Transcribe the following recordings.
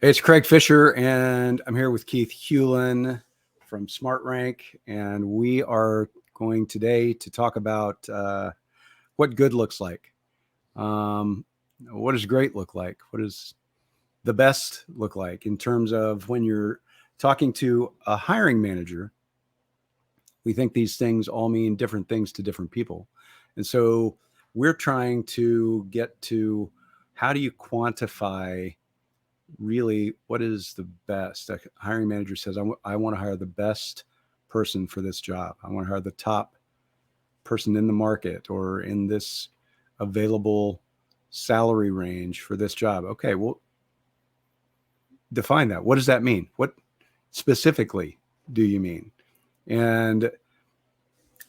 Hey, it's Craig Fisher, and I'm here with Keith Hewlin from SmartRank, and we are going today to talk about what good looks like. What does great look like? What does the best look like in terms of when you're talking to a hiring manager? We think these things all mean different things to different people. And so we're trying to get to how do you quantify really what is the best. A hiring manager says, I want to hire the best person for this job. I want to hire the top person in the market or in this available salary range for this job. Okay, well, define that. What does that mean? What specifically do you mean? And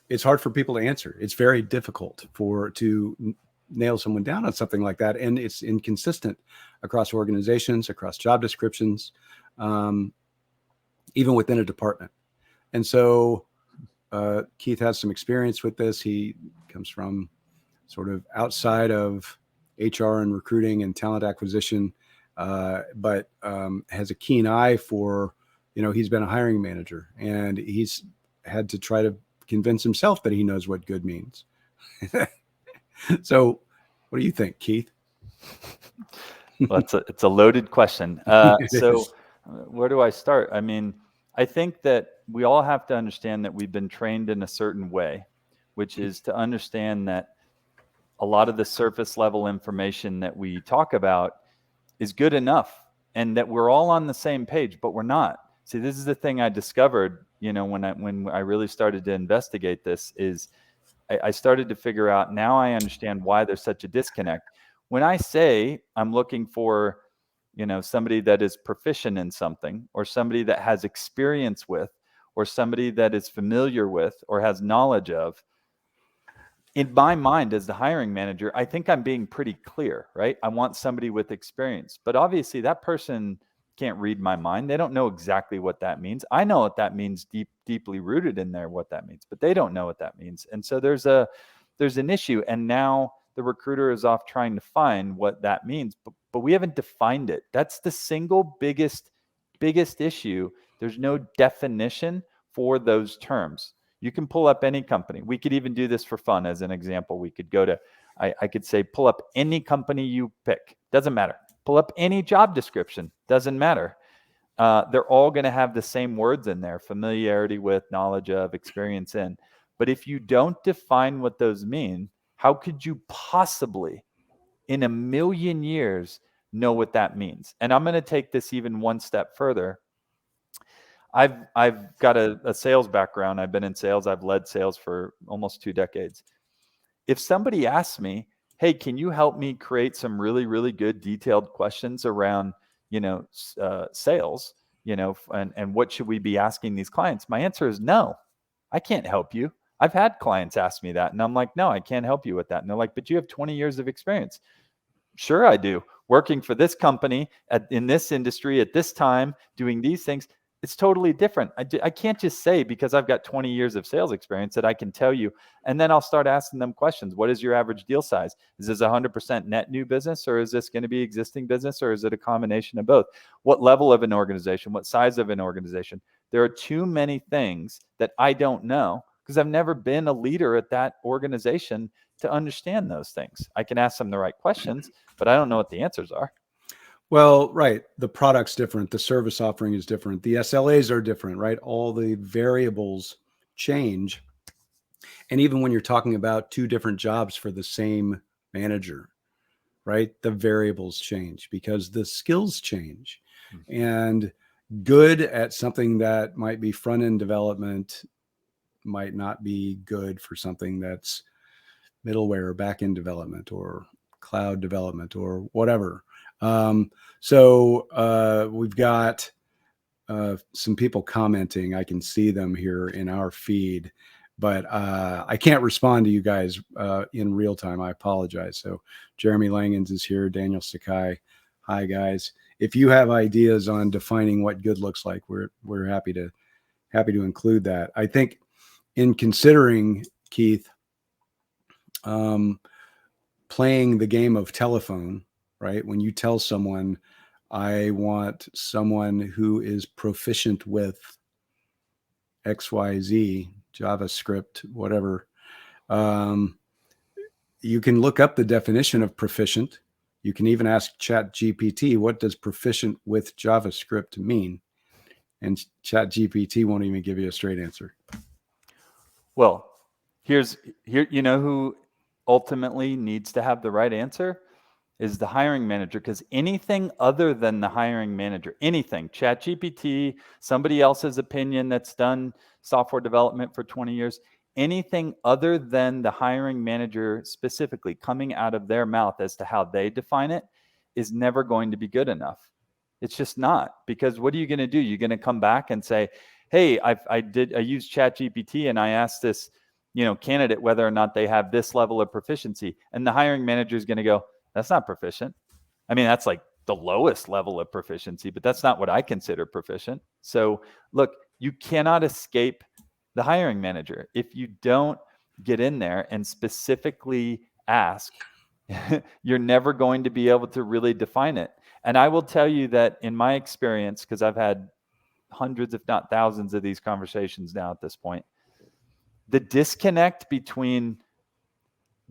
it's hard for people to answer. It's very difficult to nail someone down on something like that. And it's inconsistent across organizations, across job descriptions, even within a department. And so Keith has some experience with this. He comes from sort of outside of HR and recruiting and talent acquisition, but has a keen eye for, he's been a hiring manager and he's had to try to convince himself that he knows what good means. So what do you think, Keith? Well, it's a loaded question. So where do I start? I mean, I think that we all have to understand that we've been trained in a certain way, which is to understand that a lot of the surface level information that we talk about is good enough and that we're all on the same page, but we're not. See, this is the thing I discovered, when I really started to investigate this is I started to figure out, now I understand why there's such a disconnect. When I say I'm looking for, somebody that is proficient in something, or somebody that has experience with, or somebody that is familiar with, or has knowledge of, in my mind as the hiring manager, I think I'm being pretty clear, right? I want somebody with experience, but obviously that person can't read my mind. They don't know exactly what that means. I know what that means, deeply rooted in there, what that means, but they don't know what that means. And so there's an issue. And now the recruiter is off trying to find what that means, but we haven't defined it. That's the single biggest issue. There's no definition for those terms. You can pull up any company. We could even do this for fun as an example. We could go to, I could say, pull up any company you pick. Doesn't matter. Pull up any job description. Doesn't matter. They're all going to have the same words in there: familiarity with, knowledge of, experience in. But if you don't define what those mean, how could you possibly, in a million years, know what that means? And I'm going to take this even one step further. I've got a sales background. I've been in sales. I've led sales for almost 2 decades. If somebody asks me, hey, can you help me create some really, really good detailed questions around, sales, and what should we be asking these clients? My answer is no, I can't help you. I've had clients ask me that, and I'm like, no, I can't help you with that. And they're like, but you have 20 years of experience. Sure, I do. Working for this company in this industry at this time, doing these things. It's totally different. I can't just say because I've got 20 years of sales experience that I can tell you, and then I'll start asking them questions. What is your average deal size? Is this 100% net new business, or is this going to be existing business, or is it a combination of both? What level of an organization? What size of an organization? There are too many things that I don't know because I've never been a leader at that organization to understand those things. I can ask them the right questions, but I don't know what the answers are. Well, right. The product's different. The service offering is different. The SLAs are different, right? All the variables change. And even when you're talking about 2 different jobs for the same manager, right? The variables change because the skills change. And good at something that might be front-end development might not be good for something that's middleware or back-end development or cloud development or whatever. So we've got some people commenting. I can see them here in our feed, but I can't respond to you guys in real time. I apologize. So Jeremy Langens is here. Daniel Sakai. Hi, guys. If you have ideas on defining what good looks like, we're happy to include that. I think in considering, Keith, playing the game of telephone, right? When you tell someone, I want someone who is proficient with XYZ, JavaScript, whatever. Um, you can look up the definition of proficient. You can even ask ChatGPT, what does proficient with JavaScript mean? And ChatGPT won't even give you a straight answer. Well, here you know who ultimately needs to have the right answer is the hiring manager, because anything other than the hiring manager, anything, ChatGPT, somebody else's opinion that's done software development for 20 years, anything other than the hiring manager specifically coming out of their mouth as to how they define it is never going to be good enough. It's just not, because what are you going to do? You're going to come back and say, hey, I used ChatGPT and I asked this, candidate whether or not they have this level of proficiency. And the hiring manager is going to go, that's not proficient. I mean, that's like the lowest level of proficiency, but that's not what I consider proficient. So look, you cannot escape the hiring manager. If you don't get in there and specifically ask, you're never going to be able to really define it. And I will tell you that in my experience, because I've had hundreds, if not thousands, of these conversations now at this point, the disconnect between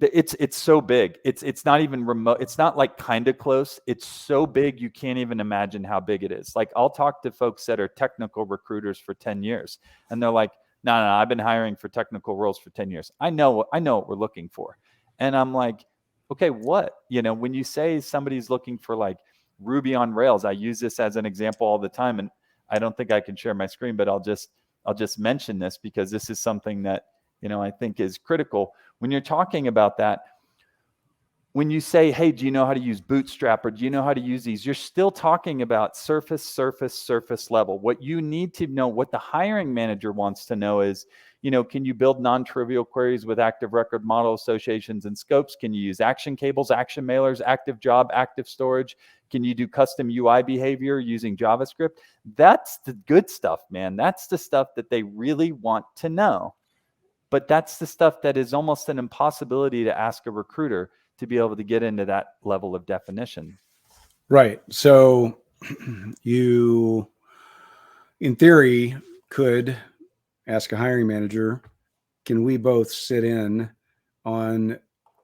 it's so big. It's not even remote. It's not like kind of close. It's so big you can't even imagine how big it is. Like I'll talk to folks that are technical recruiters for 10 years and they're like, no, I've been hiring for technical roles for 10 years. I know what we're looking for. And I'm like, okay, what? When you say somebody's looking for like Ruby on Rails, I use this as an example all the time, and I don't think I can share my screen, but I'll just mention this because this is something that I think is critical. When you're talking about that, when you say, hey, do you know how to use Bootstrap or do you know how to use these? You're still talking about surface level. What you need to know, what the hiring manager wants to know is, can you build non-trivial queries with active record model associations and scopes? Can you use action cables, action mailers, active job, active storage? Can you do custom UI behavior using JavaScript? That's the good stuff, man. That's the stuff that they really want to know. But that's the stuff that is almost an impossibility to ask a recruiter to be able to get into that level of definition. Right. So you, in theory, could ask a hiring manager, can we both sit in on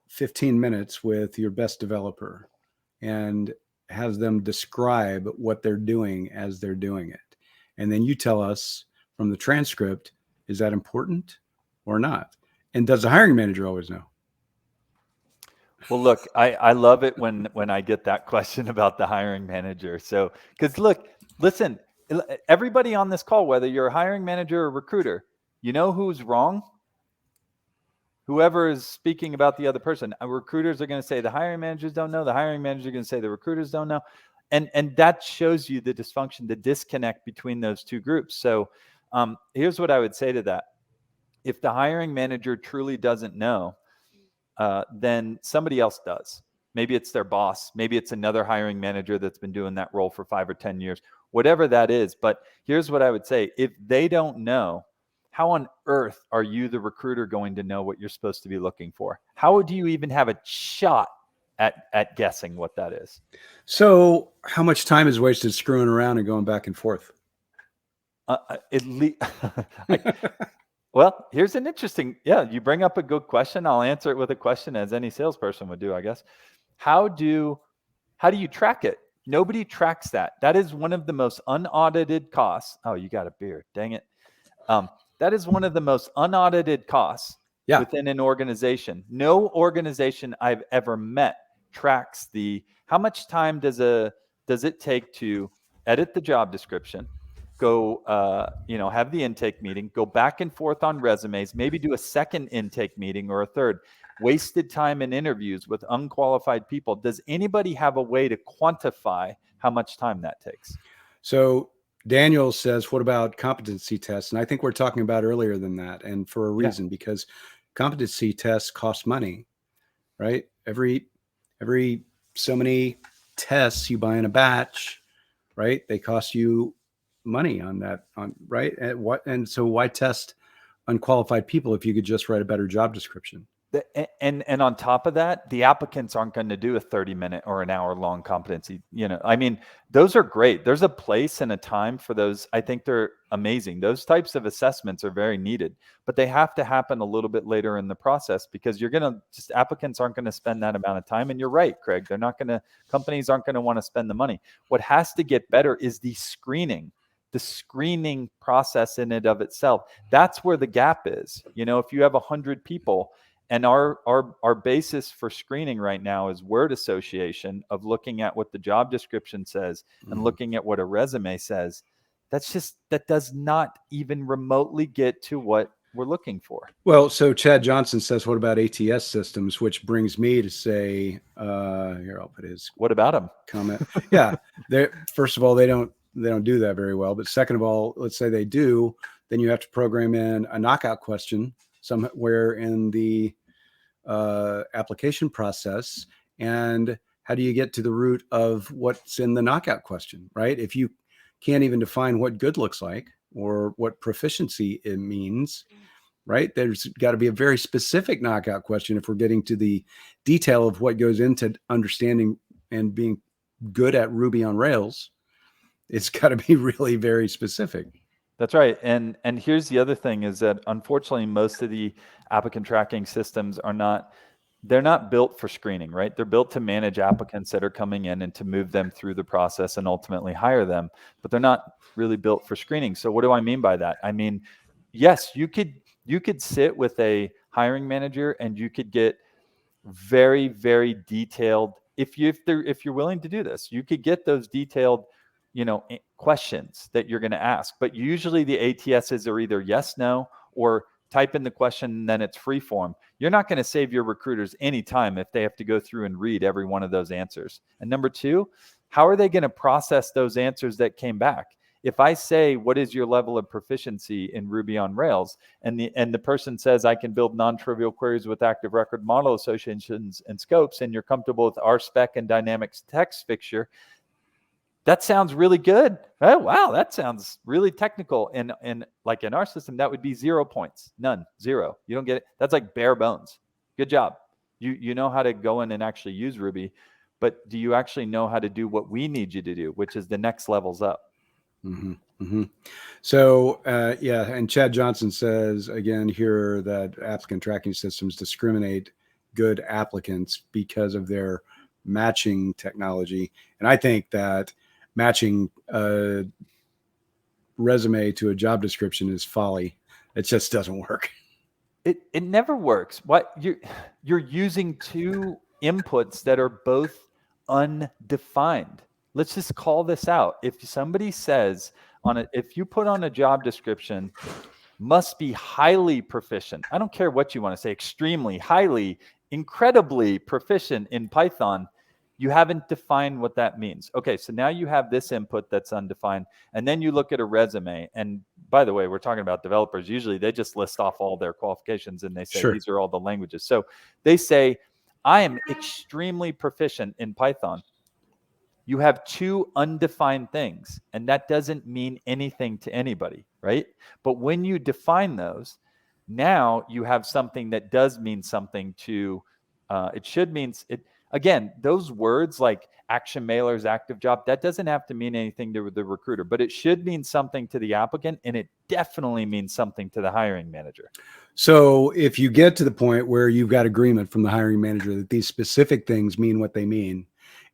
15 minutes with your best developer and have them describe what they're doing as they're doing it? And then you tell us from the transcript, is that important or not? And does the hiring manager always know? Well, look, I love it when I get that question about the hiring manager. So, because listen, everybody on this call, whether you're a hiring manager or recruiter, you know who's wrong? Whoever is speaking about the other person. Recruiters are going to say the hiring managers don't know. The hiring managers are going to say the recruiters don't know. And that shows you the dysfunction, the disconnect between those two groups. So here's what I would say to that. If the hiring manager truly doesn't know, then somebody else does. Maybe it's their boss. Maybe it's another hiring manager that's been doing that role for 5 or 10 years, whatever that is. But here's what I would say. If they don't know, how on earth are you, the recruiter, going to know what you're supposed to be looking for? How would you even have a shot at guessing what that is? So how much time is wasted screwing around and going back and forth? At least, well, here's an interesting, you bring up a good question. I'll answer it with a question, as any salesperson would do, I guess. How do you track it? Nobody tracks that. That is one of the most unaudited costs. Oh, you got a beer. Dang it. That is one of the most unaudited costs within an organization. No organization I've ever met tracks how much time does it take to edit the job description, go have the intake meeting, go back and forth on resumes, maybe do a second intake meeting or a third, wasted time in interviews with unqualified people. Does anybody have a way to quantify how much time that takes? So Daniel says, what about competency tests? And I think we're talking about earlier than that, and for a reason, because competency tests cost money, right? Every so many tests you buy in a batch, right? They cost you money on that, right? And so why test unqualified people if you could just write a better job description? And on top of that, the applicants aren't going to do a 30-minute or an hour-long competency. I mean, those are great. There's a place and a time for those. I think they're amazing. Those types of assessments are very needed, but they have to happen a little bit later in the process, because applicants aren't going to spend that amount of time. And you're right, Craig, companies aren't going to want to spend the money. What has to get better is the screening process in and of itself. That's where the gap is. If you have 100 people, and our basis for screening right now is word association of looking at what the job description says and looking at what a resume says. That does not even remotely get to what we're looking for. Well, so Chad Johnson says, what about ATS systems? Which brings me to say, here, I'll put his What about them? comment. Yeah. First of all, they don't do that very well. But second of all, let's say they do, then you have to program in a knockout question somewhere in the application process. And how do you get to the root of what's in the knockout question, right? If you can't even define what good looks like or what proficiency it means, right? There's got to be a very specific knockout question if we're getting to the detail of what goes into understanding and being good at Ruby on Rails. It's got to be really very specific. That's right. And here's the other thing is that unfortunately, most of the applicant tracking systems they're not built for screening, right? They're built to manage applicants that are coming in and to move them through the process and ultimately hire them, but they're not really built for screening. So what do I mean by that? I mean, yes, you could sit with a hiring manager and you could get very, very detailed. If you're willing to do this, you could get those detailed, questions that you're going to ask. But usually the ATSs are either yes, no, or type in the question and then it's free form. You're not going to save your recruiters any time if they have to go through and read every one of those answers. And number two, how are they going to process those answers that came back? If I say, what is your level of proficiency in Ruby on Rails? And the person says, I can build non-trivial queries with active record model associations and scopes, and you're comfortable with RSpec and dynamics text fixture, that sounds really good. Oh, wow, that sounds really technical. And like in our system, that would be 0 points. None, 0. You don't get it. That's like bare bones. Good job. You know how to go in and actually use Ruby, but do you actually know how to do what we need you to do, which is the next levels up? Mm-hmm. Mm-hmm. So, yeah, and Chad Johnson says again here that applicant tracking systems discriminate good applicants because of their matching technology. And I think that matching a resume to a job description is folly. It just doesn't work. It never works. What you're using two inputs that are both undefined. Let's just call this out. If somebody says if you put on a job description, must be highly proficient. I don't care what you want to say, extremely, highly, incredibly proficient in Python. You haven't defined what that means. Okay, so now you have this input that's undefined, and then you look at a resume. And by the way, we're talking about developers. Usually they just list off all their qualifications and they say, Sure. These are all the languages. So they say, I am extremely proficient in Python. You have two undefined things, and that doesn't mean anything to anybody, right? But when you define those, now you have something that does mean something to, it should mean, again, those words like action mailers, active job, that doesn't have to mean anything to the recruiter, but it should mean something to the applicant, and it definitely means something to the hiring manager. So if you get to the point where you've got agreement from the hiring manager that these specific things mean what they mean,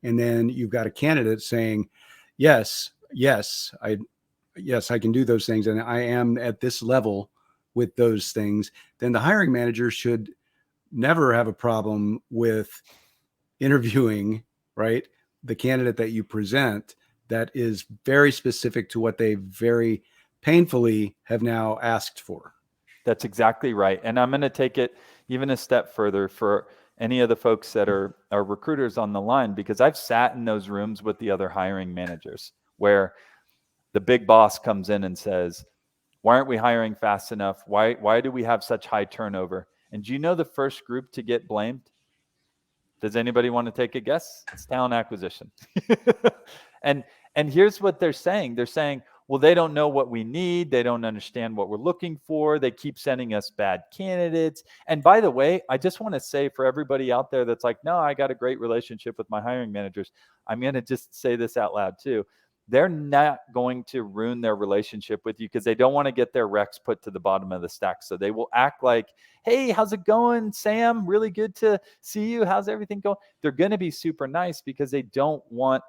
and then you've got a candidate saying, yes, I can do those things, and I am at this level with those things, then the hiring manager should never have a problem with interviewing, right, the candidate that you present that is very specific to what they very painfully have now asked for. That's exactly right. And I'm going to take it even a step further for any of the folks that are recruiters on the line, because I've sat in those rooms with the other hiring managers where the big boss comes in and says, why aren't we hiring fast enough? Why do we have such high turnover? And do you know the first group to get blamed? Does anybody want to take a guess? It's talent acquisition. and here's what they're saying. They're saying, well, they don't know what we need. They don't understand what we're looking for. They keep sending us bad candidates. And by the way, I just want to say for everybody out there that's like, no, I got a great relationship with my hiring managers. I'm going to just say this out loud too. They're not going to ruin their relationship with you because they don't want to get their recs put to the bottom of the stack. So they will act like, hey, how's it going, Sam? Really good to see you. How's everything going? They're going to be super nice because they don't want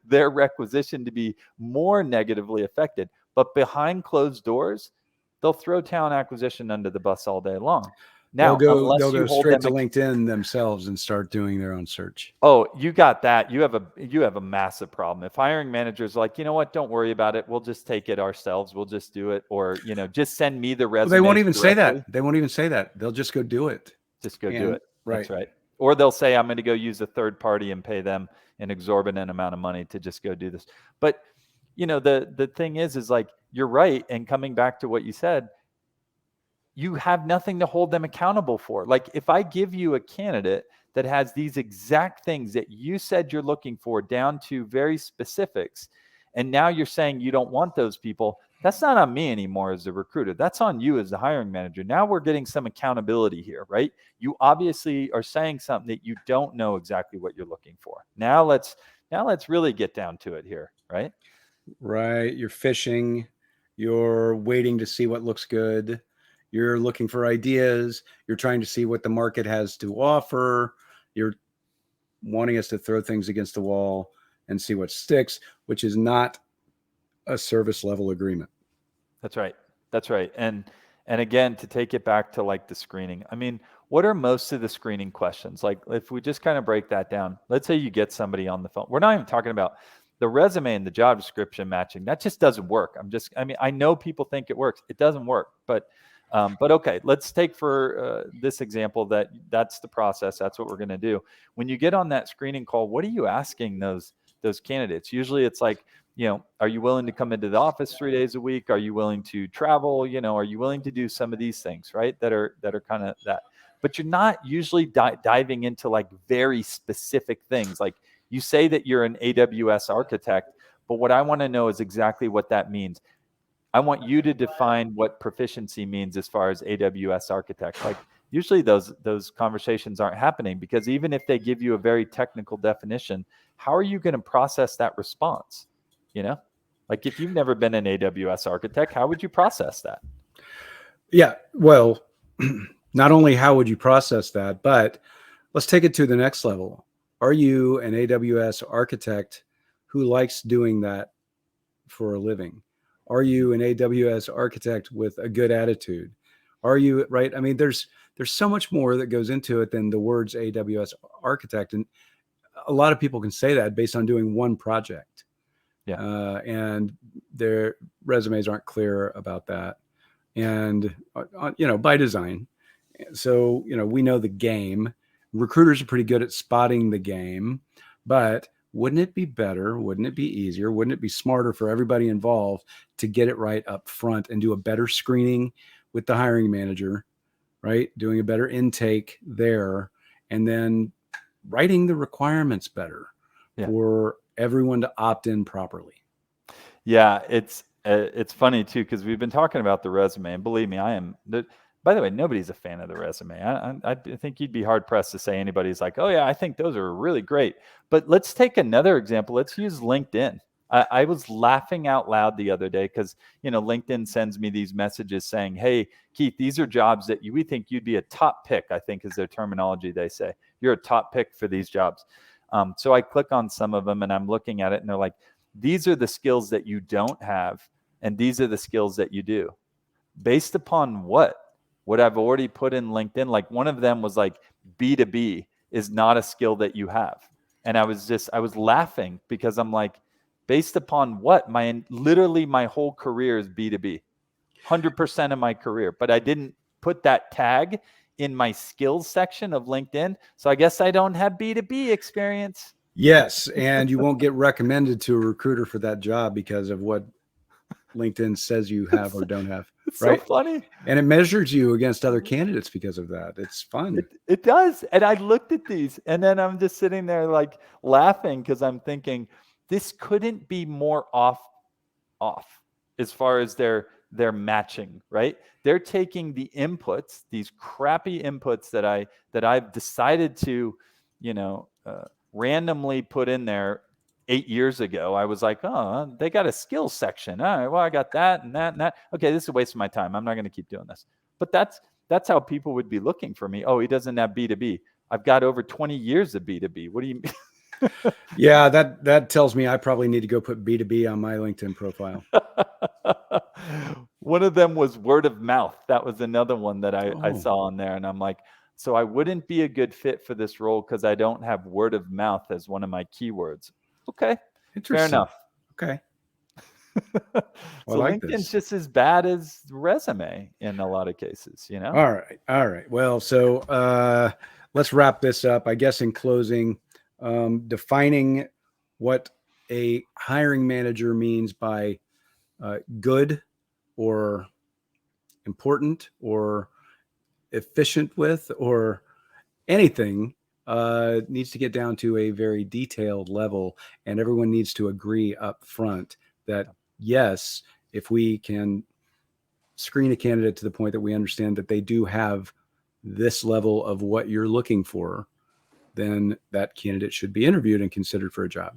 their requisition to be more negatively affected. But behind closed doors, they'll throw talent acquisition under the bus all day long. Now, They'll unless you go hold straight them to LinkedIn themselves and start doing their own search. oh, you got that. You have a massive problem. If hiring managers are like, you know what, don't worry about it. We'll just take it ourselves. We'll just do it. Or, just send me the Well, they won't resumes even say directly. that. They won't even say that. They'll just go do it. Just go do And it. right. That's right. Or they'll say, I'm going to go use a third party and pay them an exorbitant amount of money to just go do this. But, the thing is like, you're right. And coming back to what you said, you have nothing to hold them accountable for. Like if I give you a candidate that has these exact things that you said you're looking for down to very specifics, and now you're saying you don't want those people, that's not on me anymore as a recruiter. That's on you as the hiring manager. Now we're getting some accountability here, right? You obviously are saying something that you don't know exactly what you're looking for. Now let's really get down to it here, right? Right. You're fishing. You're waiting to see what looks good. You're looking for ideas. You're trying to see what the market has to offer. You're wanting us to throw things against the wall and see what sticks, which is not a service level agreement. That's right. That's right. And again, to take it back to like the screening. I mean, what are most of the screening questions? Like if we just kind of break that down. Let's say you get somebody on the phone. We're not even talking about the resume and the job description matching. That just doesn't work. I mean, I know people think it works. It doesn't work. But okay, let's take for this example that's the process. That's what we're going to do. When you get on that screening call, what are you asking those candidates? Usually it's like, are you willing to come into the office 3 days a week? Are you willing to travel? Are you willing to do some of these things, right? That are kind of that. But you're not usually diving into like very specific things. Like you say that you're an AWS architect, but what I want to know is exactly what that means. I want you to define what proficiency means as far as AWS architect. Like usually those conversations aren't happening because even if they give you a very technical definition, how are you going to process that response? Like if you've never been an AWS architect, how would you process that? Yeah. Well, not only how would you process that, but let's take it to the next level. Are you an AWS architect who likes doing that for a living? Are you an AWS architect with a good attitude? Are you right? I mean, there's so much more that goes into it than the words AWS architect, and a lot of people can say that based on doing one project. Yeah. And their resumes aren't clear about that, and by design. So we know the game. Recruiters are pretty good at spotting the game, but wouldn't it be better? Wouldn't it be easier? Wouldn't it be smarter for everybody involved to get it right up front and do a better screening with the hiring manager, right? Doing a better intake there, and then writing the requirements better for everyone to opt in properly. Yeah, it's funny too because we've been talking about the resume, and believe me, I am. By the way, nobody's a fan of the resume. I think you'd be hard pressed to say anybody's like, oh yeah, I think those are really great. But let's take another example. Let's use LinkedIn. I was laughing out loud the other day because LinkedIn sends me these messages saying, "Hey, Keith, these are jobs that we think you'd be a top pick." I think is their terminology. They say you're a top pick for these jobs. So I click on some of them and I'm looking at it, and they're like, these are the skills that you don't have, and these are the skills that you do. Based upon what I've already put in LinkedIn. Like one of them was like B2B is not a skill that you have. And I was laughing because I'm like, based upon what? Literally my whole career is B2B. 100% of my career, but I didn't put that tag in my skills section of LinkedIn. So I guess I don't have B2B experience. Yes, and you won't get recommended to a recruiter for that job because of what LinkedIn says you have or don't have. It's right? So funny. And it measures you against other candidates because of that. It's fun. It does. And I looked at these and then I'm just sitting there like laughing because I'm thinking this couldn't be more off. as far as their matching, right? They're taking the inputs, these crappy inputs that I've decided to, randomly put in there 8 years ago. I was like, oh, they got a skills section. All right, well, I got that and that and that. Okay, this is a waste of my time. I'm not going to keep doing this. But that's how people would be looking for me. Oh, he doesn't have B2B. I've got over 20 years of B2B. What do you mean? Yeah, that tells me I probably need to go put B2B on my LinkedIn profile. One of them was word of mouth. That was another one that I saw on there. And I'm like, so I wouldn't be a good fit for this role because I don't have word of mouth as one of my keywords. Okay, fair enough. Okay. So like LinkedIn's this. just as bad as resume in a lot of cases, All right. Well, so let's wrap this up. I guess in closing, defining what a hiring manager means by good or important or efficient with or anything needs to get down to a very detailed level, and everyone needs to agree up front that yes, if we can screen a candidate to the point that we understand that they do have this level of what you're looking for, then that candidate should be interviewed and considered for a job.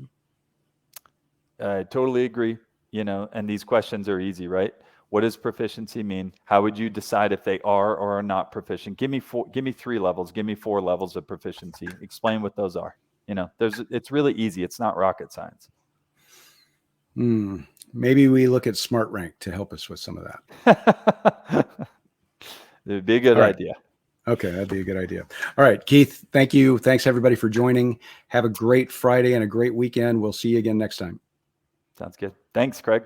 I totally agree. And these questions are easy, right? What does proficiency mean? How would you decide if they are or are not proficient? Give me 3 levels. Give me 4 levels of proficiency. Explain what those are. It's really easy. It's not rocket science. Maybe we look at SmartRank to help us with some of that. It'd be a good idea. Okay, that'd be a good idea. All right, Keith, thank you. Thanks everybody for joining. Have a great Friday and a great weekend. We'll see you again next time. Sounds good. Thanks, Craig.